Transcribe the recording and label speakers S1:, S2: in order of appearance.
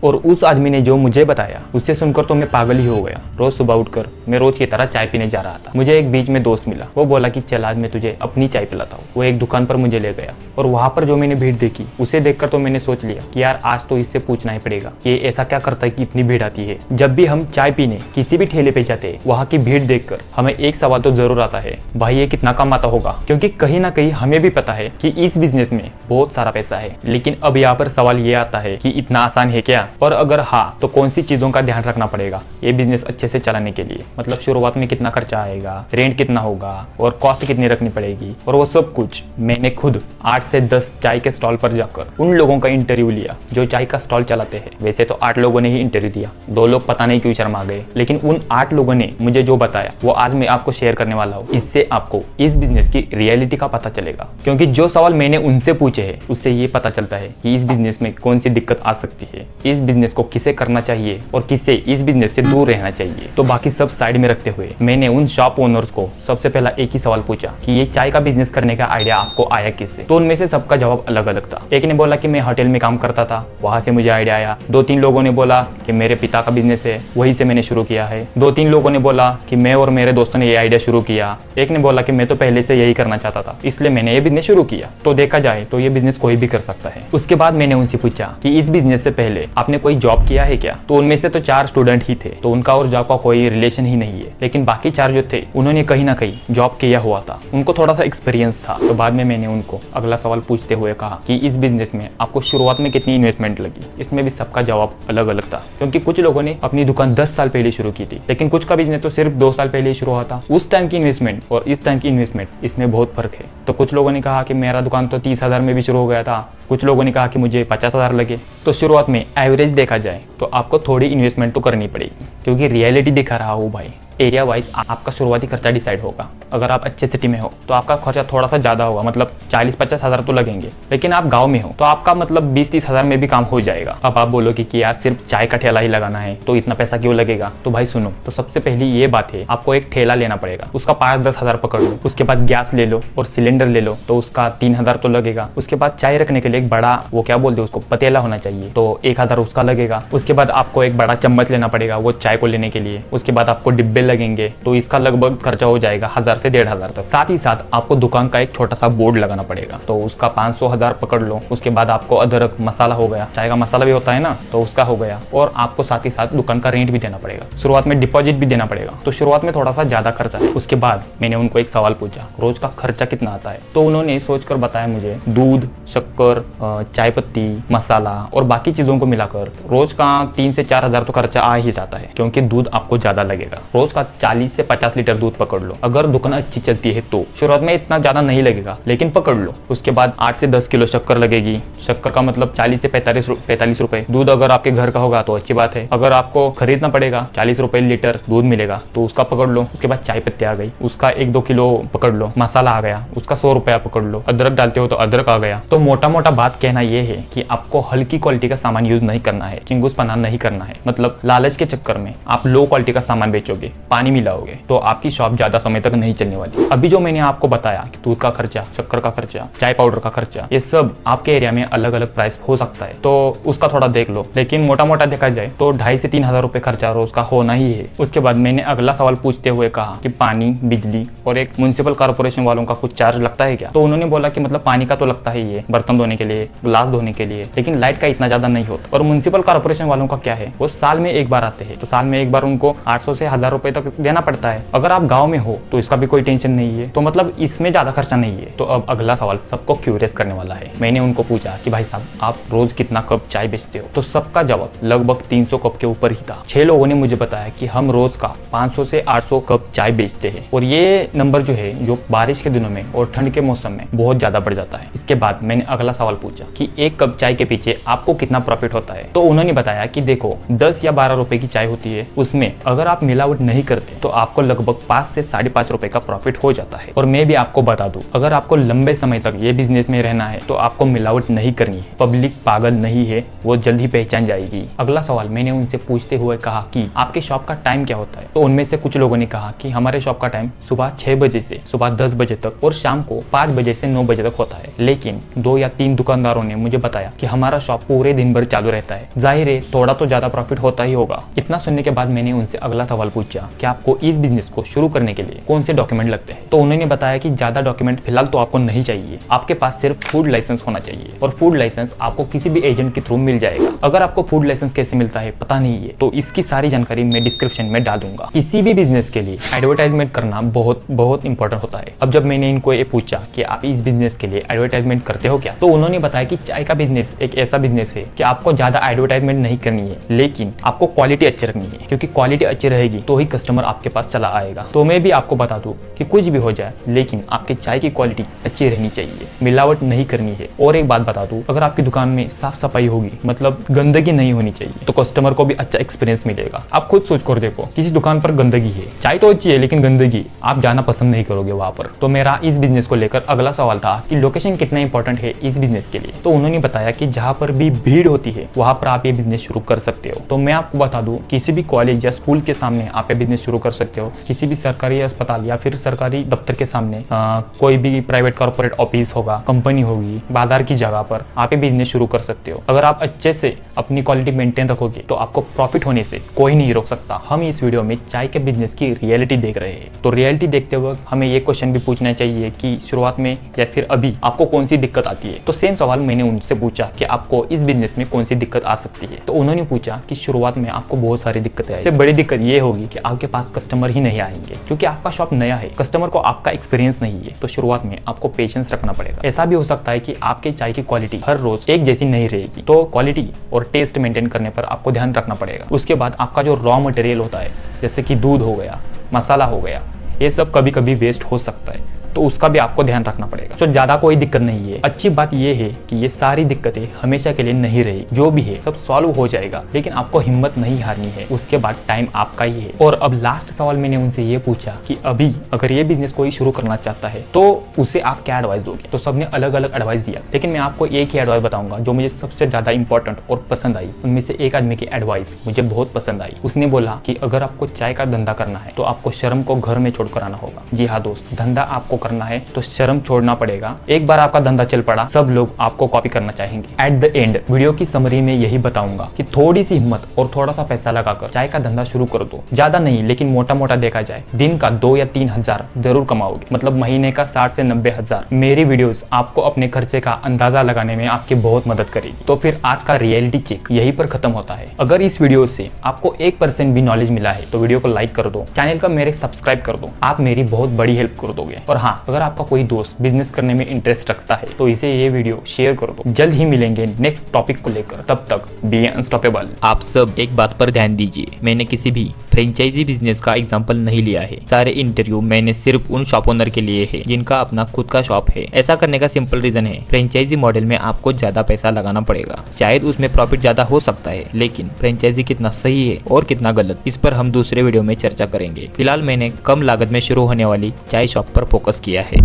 S1: और उस आदमी ने जो मुझे बताया उससे सुनकर तो मैं पागल ही हो गया। रोज सुबह उठकर मैं रोज की तरह चाय पीने जा रहा था। मुझे एक बीच में दोस्त मिला। वो बोला कि चल आज मैं तुझे अपनी चाय पिलाता हूँ। वो एक दुकान पर मुझे ले गया और वहां पर जो मैंने भीड़ देखी उसे देखकर तो मैंने सोच लिया कि यार आज तो इससे पूछना ही पड़ेगा कि ऐसा क्या करता है कि इतनी भीड़ आती है। जब भी हम चाय पीने किसी भी ठेले पे जाते हैं वहाँ की भीड़ देखकर हमें एक सवाल तो जरूर आता है, भाई ये कितना कमाता होगा। क्योंकि कहीं ना कहीं हमें भी पता है कि इस बिजनेस में बहुत सारा पैसा है। लेकिन अब यहाँ पर सवाल ये आता है कि इतना आसान है क्या, और अगर हाँ तो कौन सी चीजों का ध्यान रखना पड़ेगा ये बिजनेस अच्छे से चलाने के लिए। मतलब शुरुआत में कितना खर्चा आएगा, रेंट कितना होगा और कॉस्ट कितनी रखनी पड़ेगी, और वो सब कुछ मैंने खुद 8 से 10 चाय के स्टॉल पर जाकर उन लोगों का इंटरव्यू लिया जो चाय का स्टॉल चलाते हैं। वैसे तो 8 लोगों ने ही इंटरव्यू दिया, 2 लोग पता नहीं क्यों शर्मा गए, लेकिन उन 8 लोगों ने मुझे जो बताया वो आज मैं आपको शेयर करने वाला हूँ। इससे आपको इस बिजनेस की रियलिटी का पता चलेगा। क्योंकि जो सवाल मैंने उनसे पूछे हैं उससे ये पता चलता है कि इस बिजनेस में कौन सी दिक्कत आ सकती है, इस बिजनेस को किसे करना चाहिए और किससे इस बिजनेस से दूर रहना चाहिए। तो बाकी सब साइड में रखते हुए मैंने उन शॉप ओनर्स को सबसे पहला एक ही सवाल पूछा कि ये चाय का बिजनेस करने का आइडिया आपको आया किससे। तो उनमें से सबका जवाब अलग अलग था। एक ने बोला कि मैं होटल में काम करता था, वहां से मुझे आइडिया आया। 2-3 लोगों ने बोला कि मेरे पिता का बिजनेस है, वहीं से मैंने शुरू किया है। 2-3 लोगों ने बोला कि मैं और मेरे दोस्तों ने ये आइडिया शुरू किया। एक ने बोला कि मैं तो पहले से यही करना चाहता था इसलिए मैंने ये बिजनेस शुरू किया। तो देखा जाए तो ये बिजनेस कोई भी कर सकता है। उसके बाद मैंने उनसे पूछा कि इस बिजनेस से पहले आपने कोई जॉब किया है क्या। तो उनमें से तो 4 स्टूडेंट ही थे, तो उनका और जॉब का कोई रिलेशन ही नहीं है। लेकिन बाकी 4 जो थे उन्होंने कहीं ना कहीं जॉब किया हुआ था, उनको थोड़ा सा एक्सपीरियंस था। तो बाद में मैंने उनको अगला सवाल पूछते हुए कहा कि इस बिजनेस में आपको शुरुआत में कितनी इन्वेस्टमेंट लगी। इसमें भी सबका जवाब अलग अलग था, क्योंकि कुछ लोगों ने अपनी दुकान 10 साल पहले शुरू की थी, लेकिन कुछ का बिजनेस तो सिर्फ 2 साल पहले ही शुरू हुआ था। उस टाइम की इन्वेस्टमेंट और इस टाइम की इन्वेस्टमेंट इसमें बहुत फर्क है। तो कुछ लोगों ने कहा कि मेरा दुकान तो 30,000 में भी शुरू हो गया था, कुछ लोगों ने कहा कि मुझे 50,000 लगे। तो शुरुआत में एवरेज देखा जाए तो आपको थोड़ी इन्वेस्टमेंट तो करनी पड़ेगी, क्योंकि रियलिटी दिखा रहा हूँ भाई। एरिया वाइज आपका शुरुआती खर्चा डिसाइड होगा। अगर आप अच्छे सिटी में हो तो आपका खर्चा थोड़ा सा ज़्यादा होगा, मतलब 40-50 हज़ार तो लगेंगे। लेकिन आप गांव में हो तो आपका मतलब 20-30 हज़ार में भी काम हो जाएगा। अब आप बोलोगे कि यार सिर्फ चाय का ठेला ही लगाना है तो इतना पैसा क्यों लगेगा। तो भाई सुनो, तो सबसे पहली ये बात है, आपको एक ठेला लेना पड़ेगा, उसका 5-10 हज़ार पकड़ लो। उसके बाद गैस ले लो और सिलेंडर ले लो तो उसका 3 हज़ार तो लगेगा। उसके बाद चाय रखने के लिए एक बड़ा, वो क्या बोलते हैं उसको, पतीला होना चाहिए, तो 1 हज़ार उसका लगेगा। उसके बाद आपको एक बड़ा चम्मच लेना पड़ेगा वो चाय को लेने के लिए। उसके बाद आपको डिब्बे लगेंगे, तो इसका लगभग खर्चा हो जाएगा 1000 से 1500 तक। साथ ही साथ आपको दुकान का एक छोटा सा बोर्ड लगाना पड़ेगा, तो उसका 500-1000 पकड़ लो। उसके बाद आपको अदरक मसाला हो गया, चाय का मसाला भी होता है ना, तो उसका हो गया। और आपको साथ ही साथ दुकान का रेंट भी देना पड़ेगा, शुरुआत में डिपॉजिट भी देना पड़ेगा। तो शुरुआत में थोड़ा सा ज्यादा खर्चा है। उसके बाद मैंने उनको एक सवाल पूछा, रोज का खर्चा कितना आता है। तो उन्होंने सोचकर बताया मुझे, दूध, शक्कर, चाय पत्ती, मसाला और बाकी चीजों को मिलाकर रोज का 3 से 4 हज़ार तो खर्चा आ ही जाता है, क्योंकि दूध आपको ज्यादा लगेगा। रोज का 40 से 50 लीटर दूध पकड़ लो। अगर दुकान अच्छी चलती है तो शुरुआत में इतना ज्यादा नहीं लगेगा, लेकिन पकड़ लो। उसके बाद 8 से 10 किलो शक्कर लगेगी। शक्कर का मतलब 40 से 45 रुपए। दूध अगर आपके घर का होगा तो अच्छी बात है। अगर आपको खरीदना पड़ेगा 40 रुपए लीटर दूध मिलेगा तो उसका पकड़ लो। उसके बाद चाय पत्ती आ गई, उसका 1-2 किलो पकड़ लो। मसाला आ गया, उसका 100 रुपया पकड़ लो। अदरक डालते हो तो अदरक आ गया। तो मोटा मोटा बात कहना यह है कि आपको हल्की क्वालिटी का सामान यूज नहीं करना है, चिंगूसपना नहीं करना है। मतलब लालच के चक्कर में आप लो क्वालिटी का सामान बेचोगे, पानी मिलाओगे, तो आपकी शॉप ज्यादा समय तक नहीं चलने वाली। अभी जो मैंने आपको बताया कि दूध का खर्चा, शक्कर का खर्चा, चाय पाउडर का खर्चा, ये सब आपके एरिया में अलग अलग प्राइस हो सकता है, तो उसका थोड़ा देख लो। लेकिन मोटा मोटा देखा जाए तो 2.5 से 3 हज़ार रुपए खर्चा रोज का होना ही है। उसके बाद मैंने अगला सवाल पूछते हुए कहा कि पानी, बिजली और एक म्युनिसिपल कॉर्पोरेशन वालों का कुछ चार्ज लगता है क्या। तो उन्होंने बोला कि मतलब पानी का तो लगता ही है, बर्तन धोने के लिए, ग्लास धोने के लिए, लेकिन लाइट का इतना ज्यादा नहीं होता। और म्युनिसिपल कॉर्पोरेशन वालों का क्या है, वो साल में एक बार आते हैं, तो साल में एक बार उनको 800 से 1000 रुपए तक देना पड़ता है। अगर आप गाँव में हो तो इसका भी कोई टेंशन नहीं है, तो मतलब इसमें ज्यादा खर्चा नहीं है। तो अब अगला सवाल सबको क्यूरियस करने वाला है। मैंने उनको पूछा कि भाई साहब आप रोज कितना कप चाय बेचते हो। तो सबका जवाब लगभग 300 कप के ऊपर ही था। 6 लोगों ने मुझे बताया कि हम रोज का 500 से 800 कप चाय बेचते हैं, और ये नंबर जो है जो बारिश के दिनों में और ठंड के मौसम में बहुत ज्यादा बढ़ जाता है। इसके बाद मैंने अगला सवाल पूछा कि 1 कप चाय के पीछे आपको कितना प्रॉफिट होता है। तो उन्होंने बताया कि देखो 10 या 12 रुपए की चाय होती है, उसमें अगर आप मिलावट नहीं करते तो आपको लगभग 5 से 5.5 रुपए का प्रॉफिट हो जाता है। और मैं भी आपको बता दूं, अगर आपको लंबे समय तक ये बिजनेस में रहना है तो आपको मिलावट नहीं करनी है। पब्लिक पागल नहीं है, वो जल्द ही पहचान जाएगी। अगला सवाल मैंने उनसे पूछते हुए कहा कि आपके शॉप का टाइम क्या होता है। तो उनमें से कुछ लोगों ने कहा कि हमारे शॉप का टाइम सुबह 6 बजे से सुबह 10 बजे तक और शाम को 5 बजे से 9 बजे तक होता है। लेकिन 2 या 3 दुकानदारों ने मुझे बताया कि हमारा शॉप पूरे दिन भर चालू रहता है। जाहिर है थोड़ा तो ज्यादा प्रॉफिट होता ही होगा। इतना सुनने के बाद मैंने उनसे अगला सवाल पूछा कि आपको इस बिजनेस को शुरू करने के लिए कौन से डॉक्यूमेंट लगते हैं। तो उन्होंने बताया कि ज्यादा डॉक्यूमेंट फिलहाल तो आपको नहीं चाहिए, आपके पास सिर्फ फूड लाइसेंस होना चाहिए और फूड लाइसेंस आपको किसी भी एजेंट के थ्रू मिल जाएगा। अगर आपको फूड लाइसेंस कैसे मिलता है पता नहीं है तो इसकी सारी जानकारी मैं डिस्क्रिप्शन में डाल दूंगा। किसी भी बिजनेस के लिए एडवर्टाइजमेंट करना बहुत बहुत इंपॉर्टेंट होता है। अब जब मैंने इनको ये पूछा कि आप इस बिजनेस के लिए एडवर्टाइजमेंट करते हो क्या, तो उन्होंने बताया कि चाय का बिजनेस एक ऐसा बिजनेस है कि आपको ज्यादा एडवर्टाइजमेंट नहीं करनी है, लेकिन आपको क्वालिटी अच्छी रखनी है, क्योंकि क्वालिटी अच्छी रहेगी तो ही कस्टमर आपके पास चला आएगा। तो मैं भी आपको बता दूं कि कुछ भी हो जाए लेकिन आपके चाय की क्वालिटी अच्छी रहनी चाहिए, मिलावट नहीं करनी है। और एक बात बता दूं, अगर आपकी दुकान में साफ सफाई होगी, मतलब गंदगी नहीं होनी चाहिए, तो कस्टमर को भी अच्छा एक्सपीरियंस मिलेगा। आप खुद सोच कर देखो, किसी दुकान पर गंदगी है, चाय तो अच्छी है लेकिन गंदगी, आप जाना पसंद नहीं करोगे वहां पर। तो मेरा इस बिजनेस को लेकर अगला सवाल था कि लोकेशन कितना इंपॉर्टेंट है इस बिजनेस के लिए। तो उन्होंने बताया कि जहां पर भी भीड़ होती है वहां पर आप ये बिजनेस शुरू कर सकते हो। तो मैं आपको बता दूं, किसी भी कॉलेज या स्कूल के सामने आप ये बिजनेस शुरू कर सकते हो। किसी भी सरकारी अस्पताल या फिर सरकारी दफ्तर के सामने, कोई भी प्राइवेट कॉर्पोरेट ऑफिस होगा, कंपनी होगी, बाजार की जगह पर आप ये बिजनेस शुरू कर सकते हो। अगर आप अच्छे से अपनी क्वालिटी मेंटेन रखोगे तो आपको प्रॉफिट होने से कोई नहीं रोक सकता। हम इस वीडियो में चाय के बिजनेस की रियलिटी देख रहे हैं। तो रियलिटी देखते वक्त हमें ये क्वेश्चन भी पूछना चाहिए कि शुरुआत में या फिर अभी आपको कौन सी दिक्कत आती है। तो सेम सवाल मैंने उनसे पूछा कि आपको इस बिजनेस में कौन सी दिक्कत आ सकती है। तो उन्होंने पूछा कि शुरुआत में आपको बहुत सारी दिक्कतें आएगी। सबसे बड़ी दिक्कत ये होगी कि आपके पास कस्टमर ही नहीं आएंगे, क्योंकि आपका शॉप नया है, कस्टमर को आपका एक्सपीरियंस नहीं है। तो शुरुआत में आपको पेशेंस रखना पड़ेगा। ऐसा भी हो सकता है कि आपके चाय की क्वालिटी हर रोज एक जैसी नहीं रहेगी, तो क्वालिटी और टेस्ट मेंटेन करने पर आपको ध्यान रखना पड़ेगा। उसके बाद आपका जो रॉ मटेरियल होता है, जैसे कि दूध हो गया, मसाला हो गया, ये सब कभी कभी वेस्ट हो सकता है, तो उसका भी आपको ध्यान रखना पड़ेगा। तो ज्यादा कोई दिक्कत नहीं है। अच्छी बात यह है कि ये सारी दिक्कतें हमेशा के लिए नहीं रही, जो भी है सब सॉल्व हो जाएगा, लेकिन आपको हिम्मत नहीं हारनी है। उसके बाद टाइम आपका ही है। और अब लास्ट सवाल मैंने उनसे ये पूछा कि अभी अगर ये बिजनेस कोई शुरू करना चाहता है तो उसे आप क्या एडवाइस दोगे। तो सबने अलग अलग एडवाइस दिया, लेकिन मैं आपको एक ही एडवाइस बताऊंगा जो मुझे सबसे ज्यादा इंपॉर्टेंट और पसंद आई। उनमें से एक आदमी की एडवाइस मुझे बहुत पसंद आई। उसने बोला कि अगर आपको चाय का धंधा करना है तो आपको शर्म को घर में छोड़कर आना होगा। जी हाँ दोस्त, धंधा आपको करना है तो शर्म छोड़ना पड़ेगा। एक बार आपका धंधा चल पड़ा, सब लोग आपको कॉपी करना चाहेंगे। एट द एंड वीडियो की समरी में यही बताऊंगा कि थोड़ी सी हिम्मत और थोड़ा सा पैसा लगाकर चाय का धंधा शुरू कर दो। ज्यादा नहीं, लेकिन मोटा मोटा देखा जाए दिन का 2 या 3 हजार जरूर कमाओगे, मतलब महीने का 60 से 90 हजार। मेरी वीडियोस आपको अपने खर्चे का अंदाजा लगाने में आपकी बहुत मदद करेगी। तो फिर आज का रियलिटी चेक यहीं पर खत्म होता है। अगर इस वीडियो से आपको 1% भी नॉलेज मिला है तो वीडियो को लाइक कर दो, चैनल का मेरे सब्सक्राइब कर दो, आप मेरी बहुत बड़ी हेल्प कर दोगे। और हाँ, अगर आपका कोई दोस्त बिजनेस करने में इंटरेस्ट रखता है तो इसे ये वीडियो शेयर कर दो। जल्द ही मिलेंगे नेक्स्ट टॉपिक को लेकर, तब तक बी अनस्टॉपेबल।
S2: आप सब एक बात पर ध्यान दीजिए, मैंने किसी भी फ्रेंचाइजी बिजनेस का एग्जांपल नहीं लिया है। सारे इंटरव्यू मैंने सिर्फ उन शॉप ओनर के लिए है जिनका अपना खुद का शॉप है। ऐसा करने का सिंपल रीजन है, फ्रेंचाइजी मॉडल में आपको ज्यादा पैसा लगाना पड़ेगा। शायद उसमें प्रॉफिट ज्यादा हो सकता है, लेकिन फ्रेंचाइजी कितना सही है और कितना गलत, इस पर हम दूसरे वीडियो में चर्चा करेंगे। फिलहाल मैंने कम लागत में शुरू होने वाली चाय शॉप पर फोकस किया है।